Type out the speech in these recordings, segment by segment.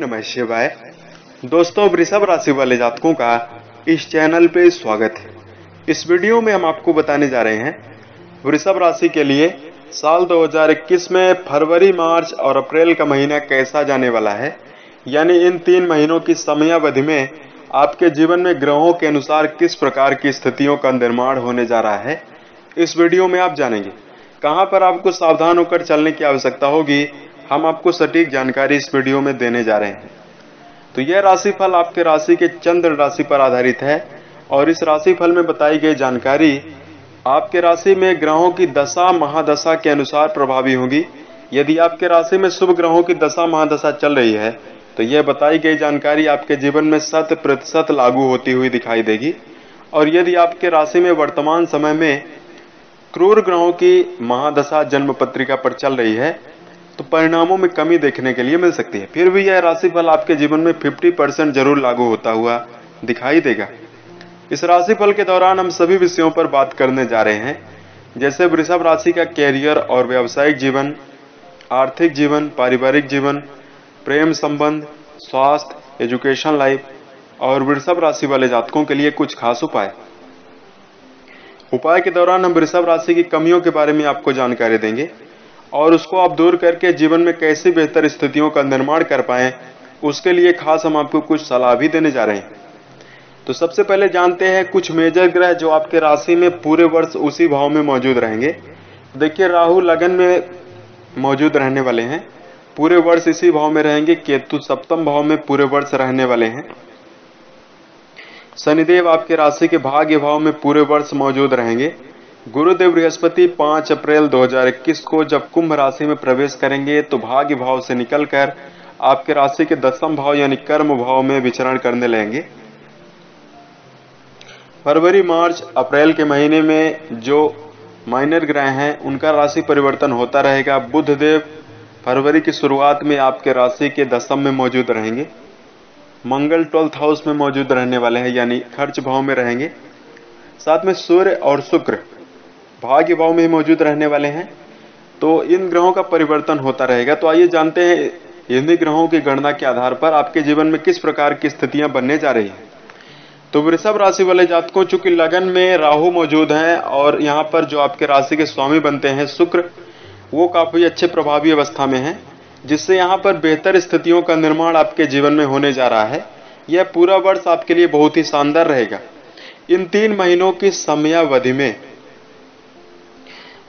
नमः शिवाय। दोस्तों, वृषभ राशि वाले जातकों का इस चैनल पे स्वागत है। इस वीडियो में हम आपको बताने जा रहे हैं वृषभ राशि के लिए साल 2021 में फरवरी, मार्च और अप्रैल का महीना कैसा जाने वाला है। यानी इन 3 महीनों की समयावधि में आपके जीवन में ग्रहों के अनुसार किस प्रकार की स्थितियों का निर्माण होने जा रहा है। इस वीडियो में आप जानेंगे कहां पर आपको सावधान होकर चलने की आवश्यकता होगी। हम आपको सटीक जानकारी इस वीडियो में देने जा रहे हैं। तो यह राशिफल आपके राशि के चंद्र राशि पर आधारित है और इस राशिफल में बताई गई जानकारी आपके राशि में ग्रहों की दशा महादशा के अनुसार प्रभावी होगी। यदि आपके राशि में शुभ ग्रहों की दशा महादशा चल रही है तो यह बताई गई जानकारी आपके जीवन में 100% लागू होती हुई दिखाई देगी। और यदि आपके राशि में वर्तमान समय में क्रूर ग्रहों की महादशा जन्म पत्रिका पर चल रही है तो परिणामों में कमी देखने के लिए मिल सकती है। फिर भी यह राशिफल आपके जीवन में 50% जरूर लागू होता हुआ दिखाई देगा। इस राशिफल के दौरान हम सभी विषयों पर बात करने जा रहे हैं, जैसे वृषभ राशि का कैरियर और व्यावसायिक जीवन, आर्थिक जीवन, पारिवारिक जीवन, प्रेम संबंध, स्वास्थ्य, एजुकेशन लाइफ और वृषभ राशि वाले जातकों के लिए कुछ खास उपाय के दौरान हम वृषभ राशि की कमियों के बारे में आपको जानकारी देंगे और उसको आप दूर करके जीवन में कैसी बेहतर स्थितियों का निर्माण कर पाएं, उसके लिए खास हम आपको कुछ सलाह भी देने जा रहे हैं। तो सबसे पहले जानते हैं कुछ मेजर ग्रह जो आपके राशि में पूरे वर्ष उसी भाव में मौजूद रहेंगे। देखिए, राहु लगन में मौजूद रहने वाले हैं, पूरे वर्ष इसी भाव में रहेंगे। केतु सप्तम भाव में पूरे वर्ष रहने वाले हैं। शनिदेव आपके राशि के भाग्य भाव में पूरे वर्ष मौजूद रहेंगे। गुरुदेव बृहस्पति 5 अप्रैल 2021 को जब कुंभ राशि में प्रवेश करेंगे तो भाग्य भाव से निकलकर आपके राशि के 10वें भाव यानी कर्म भाव में विचरण करने लगेंगे। फरवरी, मार्च, अप्रैल के महीने में जो माइनर ग्रह हैं उनका राशि परिवर्तन होता रहेगा। बुध देव फरवरी की शुरुआत में आपके राशि के 10वें में मौजूद रहेंगे। मंगल 12th हाउस में मौजूद रहने वाले हैं यानी खर्च भाव में रहेंगे। साथ में सूर्य और शुक्र भाग्य भाव में ही मौजूद रहने वाले हैं। तो इन ग्रहों का परिवर्तन होता रहेगा। तो आइए जानते हैं इन्हीं ग्रहों की गणना के आधार पर आपके जीवन में किस प्रकार की स्थितियां बनने जा रही हैं। तो वृषभ राशि वाले जातकों, चूंकि लगन में राहु मौजूद हैं और यहाँ पर जो आपके राशि के स्वामी बनते हैं शुक्र, वो काफी अच्छे प्रभावी अवस्था में है, जिससे यहाँ पर बेहतर स्थितियों का निर्माण आपके जीवन में होने जा रहा है। यह पूरा वर्ष आपके लिए बहुत ही शानदार रहेगा। इन 3 महीनों की समयावधि में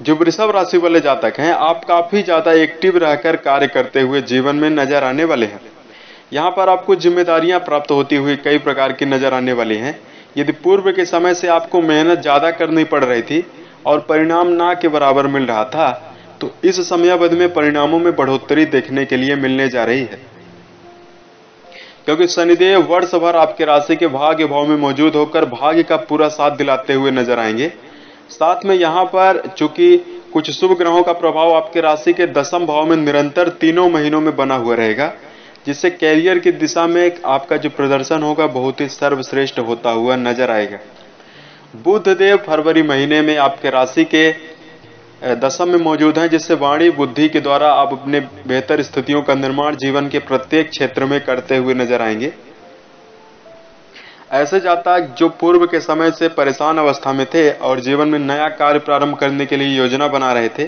जो वृषभ राशि वाले जातक हैं, आप काफी ज्यादा एक्टिव रहकर कार्य करते हुए जीवन में नजर आने वाले हैं। यहाँ पर आपको जिम्मेदारियां प्राप्त होती हुई कई प्रकार की नजर आने वाली हैं। यदि पूर्व के समय से आपको मेहनत ज्यादा करनी पड़ रही थी और परिणाम ना के बराबर मिल रहा था, तो इस समयावधि में परिणामों में बढ़ोतरी देखने के लिए मिलने जा रही है, क्योंकि शनिदेव वर्ष भर आपके राशि के भाग्य भाव में मौजूद होकर भाग्य का पूरा साथ दिलाते हुए नजर आएंगे। साथ में यहाँ पर चूंकि कुछ शुभ ग्रहों का प्रभाव आपके राशि के 10वें भाव में निरंतर 3 महीनों में बना हुआ रहेगा, जिससे कैरियर की दिशा में आपका जो प्रदर्शन होगा बहुत ही सर्वश्रेष्ठ होता हुआ नजर आएगा। बुध देव फरवरी महीने में आपके राशि के 10वें में मौजूद हैं, जिससे वाणी बुद्धि के द्वारा आप अपने बेहतर स्थितियों का निर्माण जीवन के प्रत्येक क्षेत्र में करते हुए नजर आएंगे। ऐसे जातक जो पूर्व के समय से परेशान अवस्था में थे और जीवन में नया कार्य प्रारंभ करने के लिए योजना बना रहे थे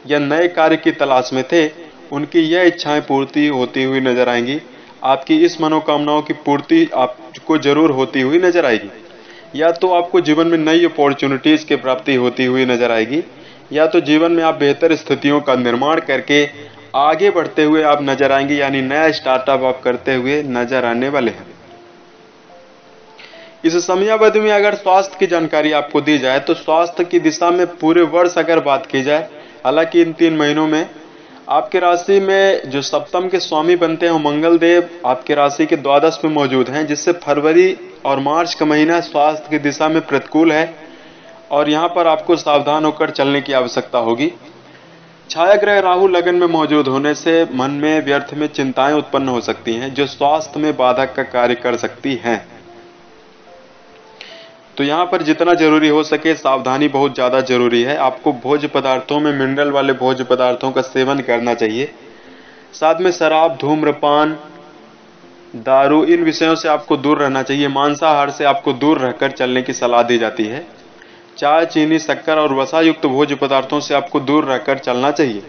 या नए कार्य की तलाश में थे, उनकी यह इच्छाएं पूर्ति होती हुई नजर आएंगी। आपकी इस मनोकामनाओं की पूर्ति आपको जरूर होती हुई नजर आएगी। या तो आपको जीवन में नई अपॉर्चुनिटीज की प्राप्ति होती हुई नजर आएगी, या तो जीवन में आप बेहतर स्थितियों का निर्माण करके आगे बढ़ते हुए आप नजर आएंगे, यानी नया स्टार्टअप आप करते हुए नजर आने वाले हैं। इस समयावधि में अगर स्वास्थ्य की जानकारी आपको दी जाए तो स्वास्थ्य की दिशा में पूरे वर्ष अगर बात की जाए, हालांकि इन 3 महीनों में आपके राशि में जो सप्तम के स्वामी बनते हैं मंगल देव आपके राशि के 12 में मौजूद हैं, जिससे फरवरी और मार्च का महीना स्वास्थ्य की दिशा में प्रतिकूल है और यहाँ पर आपको सावधान होकर चलने की आवश्यकता होगी। छाया ग्रह राहु लगन में मौजूद होने से मन में व्यर्थ में चिंताएं उत्पन्न हो सकती हैं, जो स्वास्थ्य में बाधक का कार्य कर सकती हैं। तो यहाँ पर जितना जरूरी हो सके सावधानी बहुत ज्यादा जरूरी है। आपको भोज्य पदार्थों में मिनरल वाले भोज्य पदार्थों का सेवन करना चाहिए। साथ में शराब, धूम्रपान दारू, इन विषयों से आपको दूर रहना चाहिए। मांसाहार से आपको दूर रहकर चलने की सलाह दी जाती है। चाय, चीनी, शक्कर और वसा युक्त भोज्य पदार्थों से आपको दूर रहकर चलना चाहिए।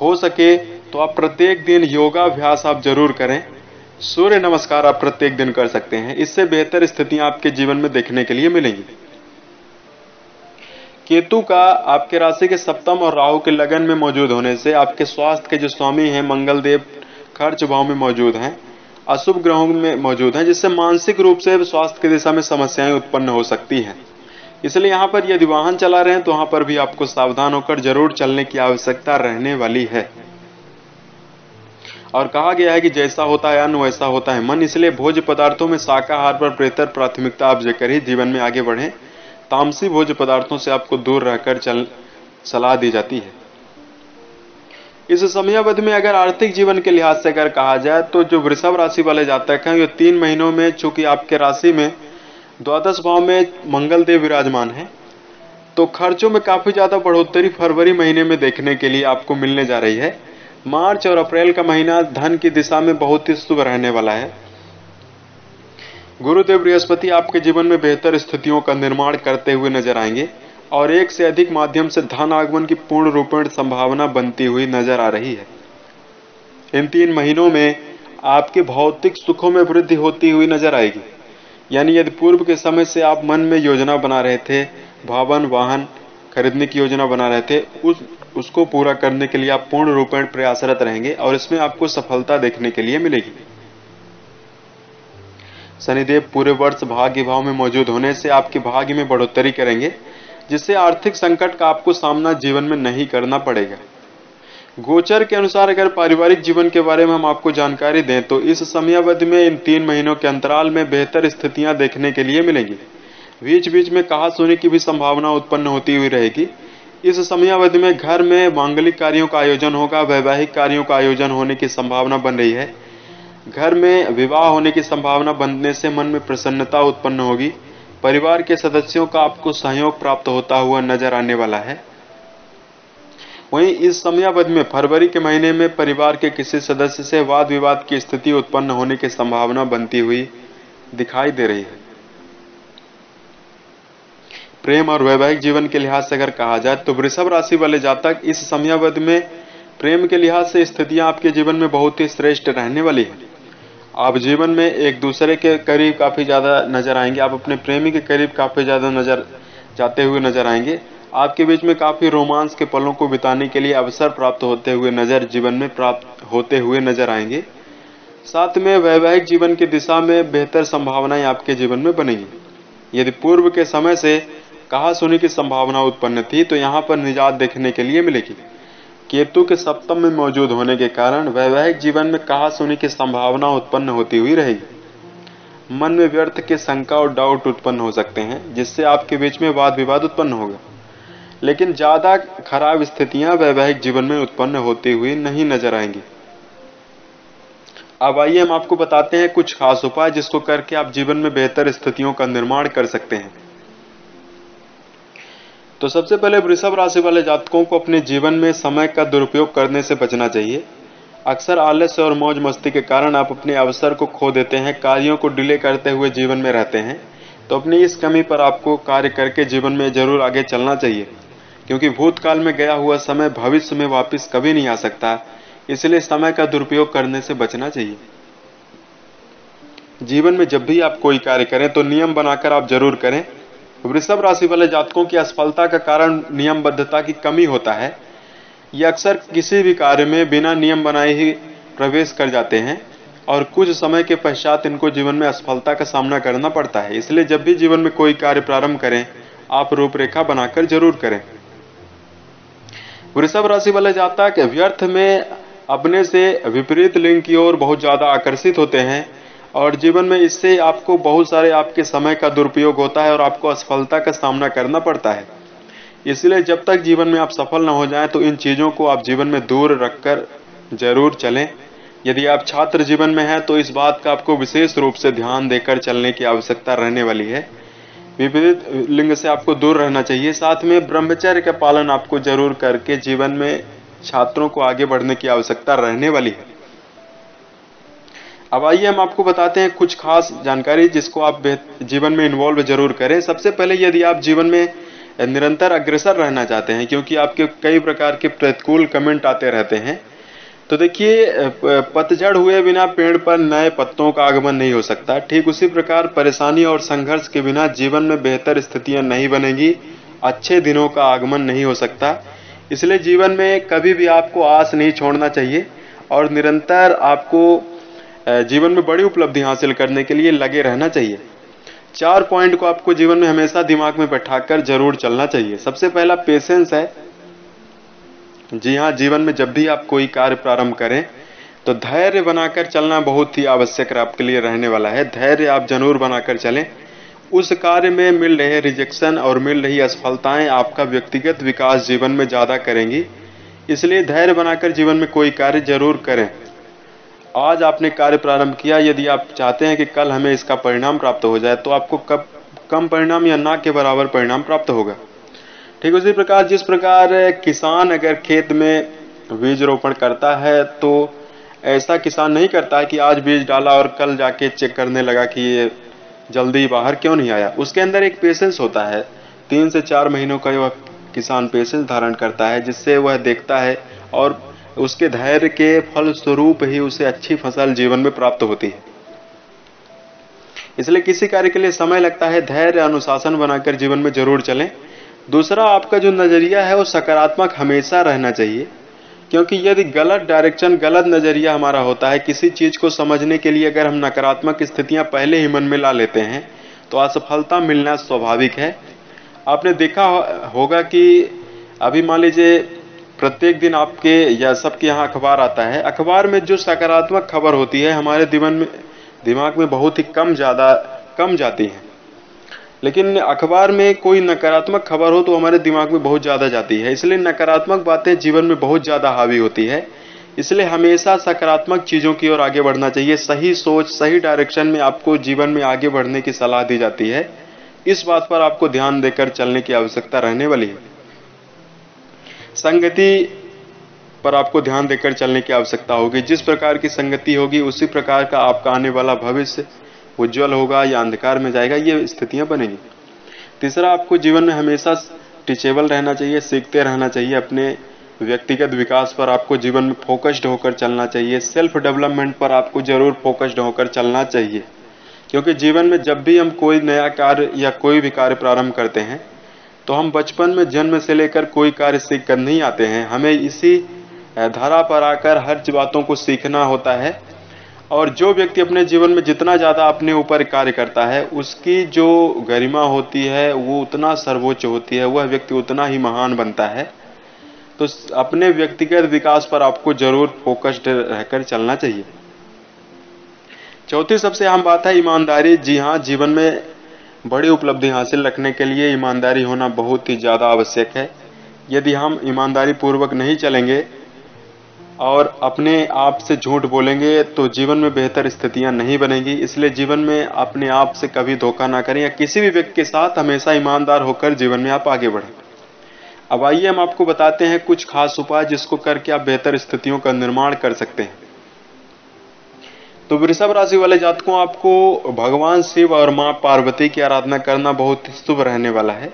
हो सके तो आप प्रत्येक दिन योगाभ्यास आप जरूर करें। सूर्य नमस्कार आप प्रत्येक दिन कर सकते हैं। इससे बेहतर स्थितियां आपके जीवन में देखने के लिए मिलेंगी। केतु का आपके राशि के सप्तम और राहु के लगन में मौजूद होने से आपके स्वास्थ्य के जो स्वामी हैं मंगल देव खर्च भाव में मौजूद हैं, अशुभ ग्रहों में मौजूद हैं, जिससे मानसिक रूप से स्वास्थ्य की दिशा में समस्याएं उत्पन्न हो सकती हैं। इसलिए यहाँ पर यदि वाहन चला रहे हैं तो वहां पर भी आपको सावधान होकर जरूर चलने की आवश्यकता रहने वाली है। और कहा गया है कि जैसा होता है अन्न वैसा होता है मन, इसलिए भोज्य पदार्थों में शाकाहार पर बेहतर प्राथमिकता आप देकर ही जीवन में आगे बढ़ें। तामसी भोज्य पदार्थों से आपको दूर रहकर सलाह दी जाती है। इस समयावधि में अगर आर्थिक जीवन के लिहाज से अगर कहा जाए तो जो वृषभ राशि वाले जातक हैं, ये 3 महीनों में चूंकि आपके राशि में द्वादश भाव में मंगल देव विराजमान है, तो खर्चों में काफी ज्यादा बढ़ोतरी फरवरी महीने में देखने के लिए आपको मिलने जा रही है। मार्च और अप्रैल का महीना धन की दिशा में बहुत ही शुभ रहने वाला है। गुरुदेव बृहस्पति आपके जीवन में बेहतर स्थितियों का निर्माण करते हुए नजर आएंगे और एक से अधिक माध्यम से धन आगमन की पूर्ण रूपेण संभावना बनती हुई नजर आ रही है। इन 3 महीनों में आपके भौतिक सुखों में वृद्धि होती हुई नजर आएगी। यानी यदि पूर्व के समय से आप मन में योजना बना रहे थे, भवन वाहन खरीदने की योजना बना रहे थे, उसको पूरा करने के लिए आप पूर्ण रूपेण प्रयासरत रहेंगे और इसमें आपको सफलता देखने के लिए मिलेगी। शनिदेव पूरे वर्ष भाग्य भाव में मौजूद होने से आपके भाग्य में बढ़ोतरी करेंगे, जिससे आर्थिक संकट का आपको सामना जीवन में नहीं करना पड़ेगा। गोचर के अनुसार अगर पारिवारिक जीवन के बारे में हम आपको जानकारी दें तो इस समयावधि में इन 3 महीनों के अंतराल में बेहतर स्थितियां देखने के लिए मिलेंगी। बीच बीच में कहा सुनी की भी संभावना उत्पन्न होती हुई रहेगी। इस समयावधि में घर में मांगलिक कार्यों का आयोजन होगा, वैवाहिक कार्यों का आयोजन होने की संभावना बन रही है। घर में विवाह होने की संभावना बनने से मन में प्रसन्नता उत्पन्न होगी। परिवार के सदस्यों का आपको सहयोग प्राप्त होता हुआ नजर आने वाला है। वहीं इस समयावधि में फरवरी के महीने में परिवार के किसी सदस्य से वाद विवाद की स्थिति उत्पन्न होने की संभावना बनती हुई दिखाई दे रही है। प्रेम और वैवाहिक जीवन के लिहाज से अगर कहा जाए तो वृषभ राशि वाले जातक इस समयावधि में प्रेम के लिहाज से स्थितियां आपके जीवन में बहुत ही श्रेष्ठ रहने वाली है। आप जीवन में एक दूसरे के करीब काफी ज्यादा नजर आएंगे। आप अपने प्रेमी के करीब काफी ज्यादा नजर जाते हुए नजर आएंगे। आपके बीच में काफी रोमांस के पलों को बिताने के लिए अवसर प्राप्त होते हुए जीवन में प्राप्त होते हुए नजर आएंगे। साथ में वैवाहिक जीवन की दिशा में बेहतर संभावनाएं आपके जीवन में बनेंगी। यदि पूर्व के समय से कहा सुनी की संभावना उत्पन्न थी तो यहाँ पर निजात देखने के लिए मिलेगी। केतु के सप्तम में मौजूद होने के कारण वैवाहिक जीवन में कहा सुनी की संभावना उत्पन्न होती हुई रहेगी। मन में व्यर्थ के शंका और डाउट उत्पन्न हो सकते हैं, जिससे आपके बीच में वाद विवाद उत्पन्न होगा। लेकिन ज्यादा खराब स्थितियां वैवाहिक जीवन में उत्पन्न होती हुई नहीं नजर आएंगी। अब आइए हम आपको बताते हैं कुछ खास उपाय जिसको करके आप जीवन में बेहतर स्थितियों का निर्माण कर सकते हैं। तो सबसे पहले वृषभ राशि वाले जातकों को अपने जीवन में समय का दुरुपयोग करने से बचना चाहिए। अक्सर आलस्य और मौज मस्ती के कारण आप अपने अवसर को खो देते हैं, कार्यों को डिले करते हुए जीवन में रहते हैं। तो अपनी इस कमी पर आपको कार्य करके जीवन में जरूर आगे चलना चाहिए, क्योंकि भूतकाल में गया हुआ समय भविष्य में वापस कभी नहीं आ सकता। इसलिए समय का दुरुपयोग करने से बचना चाहिए। जीवन में जब भी आप कोई कार्य करें तो नियम बनाकर आप जरूर करें। वृषभ राशि वाले जातकों की असफलता का कारण नियमबद्धता की कमी होता है। ये अक्सर किसी भी कार्य में बिना नियम बनाए ही प्रवेश कर जाते हैं और कुछ समय के पश्चात इनको जीवन में असफलता का सामना करना पड़ता है। इसलिए जब भी जीवन में कोई कार्य प्रारंभ करें आप रूपरेखा बनाकर जरूर करें। वृषभ राशि वाले जातक व्यर्थ में अपने से विपरीत लिंग की ओर बहुत ज्यादा आकर्षित होते हैं और जीवन में इससे आपको बहुत सारे आपके समय का दुरुपयोग होता है और आपको असफलता का सामना करना पड़ता है। इसलिए जब तक जीवन में आप सफल न हो जाएं तो इन चीजों को आप जीवन में दूर रखकर जरूर चलें। यदि आप छात्र जीवन में हैं तो इस बात का आपको विशेष रूप से ध्यान देकर चलने की आवश्यकता रहने वाली है। विपरीत लिंग से आपको दूर रहना चाहिए। साथ में ब्रह्मचर्य का पालन आपको जरूर करके जीवन में छात्रों को आगे बढ़ने की आवश्यकता रहने वाली है। अब आइए हम आपको बताते हैं कुछ खास जानकारी जिसको आप जीवन में इन्वॉल्व जरूर करें। सबसे पहले, यदि आप जीवन में निरंतर अग्रसर रहना चाहते हैं, क्योंकि आपके कई प्रकार के प्रतिकूल कमेंट आते रहते हैं, तो देखिए, पतझड़ हुए बिना पेड़ पर नए पत्तों का आगमन नहीं हो सकता। ठीक उसी प्रकार परेशानी और संघर्ष के बिना जीवन में बेहतर स्थितियां नहीं बनेगी, अच्छे दिनों का आगमन नहीं हो सकता। इसलिए जीवन में कभी भी आपको आस नहीं छोड़ना चाहिए और निरंतर आपको जीवन में बड़ी उपलब्धि हासिल करने के लिए लगे रहना चाहिए। 4 पॉइंट को आपको जीवन में हमेशा दिमाग में बैठाकर जरूर चलना चाहिए। सबसे पहला पेशेंस है। जी हाँ, जीवन में जब भी आप कोई कार्य प्रारंभ करें तो धैर्य बनाकर चलना बहुत ही आवश्यक आपके लिए रहने वाला है। धैर्य आप जरूर बनाकर चलें। उस कार्य में मिल रहे रिजेक्शन और मिल रही असफलताएं आपका व्यक्तिगत विकास जीवन में ज्यादा करेंगी। इसलिए धैर्य बनाकर जीवन में कोई कार्य जरूर करें। आज आपने कार्य प्रारंभ किया, यदि आप चाहते हैं कि कल हमें इसका परिणाम प्राप्त हो जाए, तो आपको कम परिणाम या ना के बराबर परिणाम प्राप्त होगा। ठीक उसी प्रकार जिस प्रकार किसान अगर खेत में बीज रोपण करता है तो ऐसा किसान नहीं करता है कि आज बीज डाला और कल जाके चेक करने लगा कि ये जल्दी बाहर क्यों नहीं आया। उसके अंदर एक पेशेंस होता है। 3 से 4 महीनों का वह किसान पेशेंस धारण करता है, जिससे वह देखता है और उसके धैर्य के फलस्वरूप ही उसे अच्छी फसल जीवन में प्राप्त होती है। इसलिए किसी कार्य के लिए समय लगता है, धैर्य अनुशासन बनाकर जीवन में जरूर चलें। दूसरा, आपका जो नजरिया है वो सकारात्मक हमेशा रहना चाहिए, क्योंकि यदि गलत डायरेक्शन, गलत नजरिया हमारा होता है किसी चीज को समझने के लिए, अगर हम नकारात्मक स्थितियां पहले ही मन में ला लेते हैं तो असफलता मिलना स्वाभाविक है। आपने देखा होगा कि अभी मान लीजिए प्रत्येक दिन आपके या सबके यहाँ अखबार आता है। अखबार में जो सकारात्मक खबर होती है हमारे दिमाग में बहुत ही कम जाती है, लेकिन अखबार में कोई नकारात्मक खबर हो तो हमारे दिमाग में बहुत ज्यादा जाती है। इसलिए नकारात्मक बातें जीवन में बहुत ज्यादा हावी होती है। इसलिए हमेशा सकारात्मक चीजों की ओर आगे बढ़ना चाहिए। सही सोच, सही डायरेक्शन में आपको जीवन में आगे बढ़ने की सलाह दी जाती है। इस बात पर आपको ध्यान देकर चलने की आवश्यकता रहने वाली है। संगति पर आपको ध्यान देकर चलने की आवश्यकता होगी। जिस प्रकार की संगति होगी उसी प्रकार का आपका आने वाला भविष्य उज्जवल होगा या अंधकार में जाएगा, ये स्थितियां बनेंगी। तीसरा, आपको जीवन में हमेशा टीचेबल रहना चाहिए, सीखते रहना चाहिए। अपने व्यक्तिगत विकास पर आपको जीवन में फोकस्ड होकर चलना चाहिए। सेल्फ डेवलपमेंट पर आपको जरूर फोकस्ड होकर चलना चाहिए, क्योंकि जीवन में जब भी हम कोई नया कार्य या कोई भी कार्य प्रारंभ करते हैं तो हम बचपन में जन्म से लेकर कोई कार्य सीख कर नहीं आते हैं। हमें इसी धारा पर आकर हर बातों को सीखना होता है। और जो व्यक्ति अपने जीवन में जितना ज्यादा अपने ऊपर कार्य करता है उसकी जो गरिमा होती है वो उतना सर्वोच्च होती है, वह व्यक्ति उतना ही महान बनता है। तो अपने व्यक्तिगत विकास पर आपको जरूर फोकस्ड रहकर चलना चाहिए। चौथी सबसे अहम बात है ईमानदारी। जी हाँ, जीवन में बड़ी उपलब्धि हासिल रखने के लिए ईमानदारी होना बहुत ही ज्यादा आवश्यक है। यदि हम ईमानदारी पूर्वक नहीं चलेंगे और अपने आप से झूठ बोलेंगे तो जीवन में बेहतर स्थितियां नहीं बनेगी। इसलिए जीवन में अपने आप से कभी धोखा ना करें या किसी भी व्यक्ति के साथ हमेशा ईमानदार होकर जीवन में आप आगे बढ़ें। अब आइए हम आपको बताते हैं कुछ खास उपाय जिसको करके आप बेहतर स्थितियों का निर्माण कर सकते हैं। तो वृषभ राशि वाले जातकों, आपको भगवान शिव और मां पार्वती की आराधना करना बहुत शुभ रहने वाला है।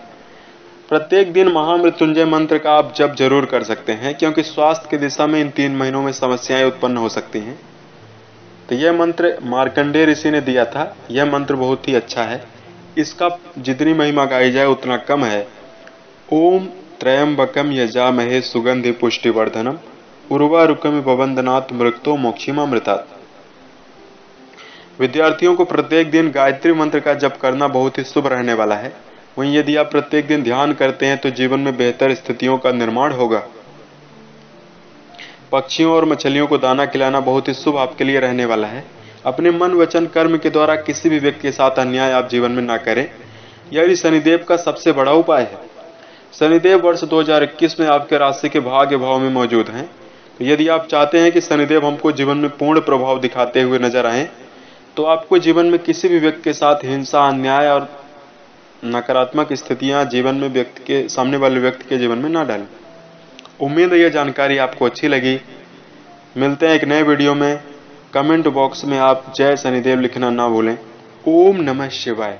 प्रत्येक दिन महामृत्युंजय मंत्र का आप जप जरूर कर सकते हैं, क्योंकि स्वास्थ्य की दिशा में इन 3 महीनों में समस्याएं उत्पन्न हो सकती हैं। तो यह मंत्र मार्कंडेय ऋषि ने दिया था। यह मंत्र बहुत ही अच्छा है, इसका जितनी महिमा गाई जाए उतना कम है। ओम त्रयंबकम यजामहे सुगंधि पुष्टिवर्धनम उर्वारुकम ववंदनात् मृक्तो मोक्षिमामृतात्। विद्यार्थियों को प्रत्येक दिन गायत्री मंत्र का जप करना बहुत ही शुभ रहने वाला है। वहीं यदि आप प्रत्येक दिन ध्यान करते हैं तो जीवन में बेहतर स्थितियों का निर्माण होगा। पक्षियों और मछलियों को दाना खिलाना बहुत ही शुभ आपके लिए रहने वाला है। अपने मन, वचन, कर्म के द्वारा किसी भी व्यक्ति के साथ अन्याय आप जीवन में ना करें। यह शनिदेव का सबसे बड़ा उपाय है। शनिदेव वर्ष 2021 में आपके राशि के भाग्य भाव में मौजूद हैं। तो यदि आप चाहते हैं कि शनिदेव हमको जीवन में पूर्ण प्रभाव दिखाते हुए नजर आए तो आपको जीवन में किसी भी व्यक्ति के साथ हिंसा, अन्याय और नकारात्मक स्थितियां जीवन में व्यक्ति के सामने वाले व्यक्ति के जीवन में ना डालें। उम्मीद है यह जानकारी आपको अच्छी लगी। मिलते हैं एक नए वीडियो में। कमेंट बॉक्स में आप जय शनिदेव लिखना ना भूलें। ओम नमः शिवाय।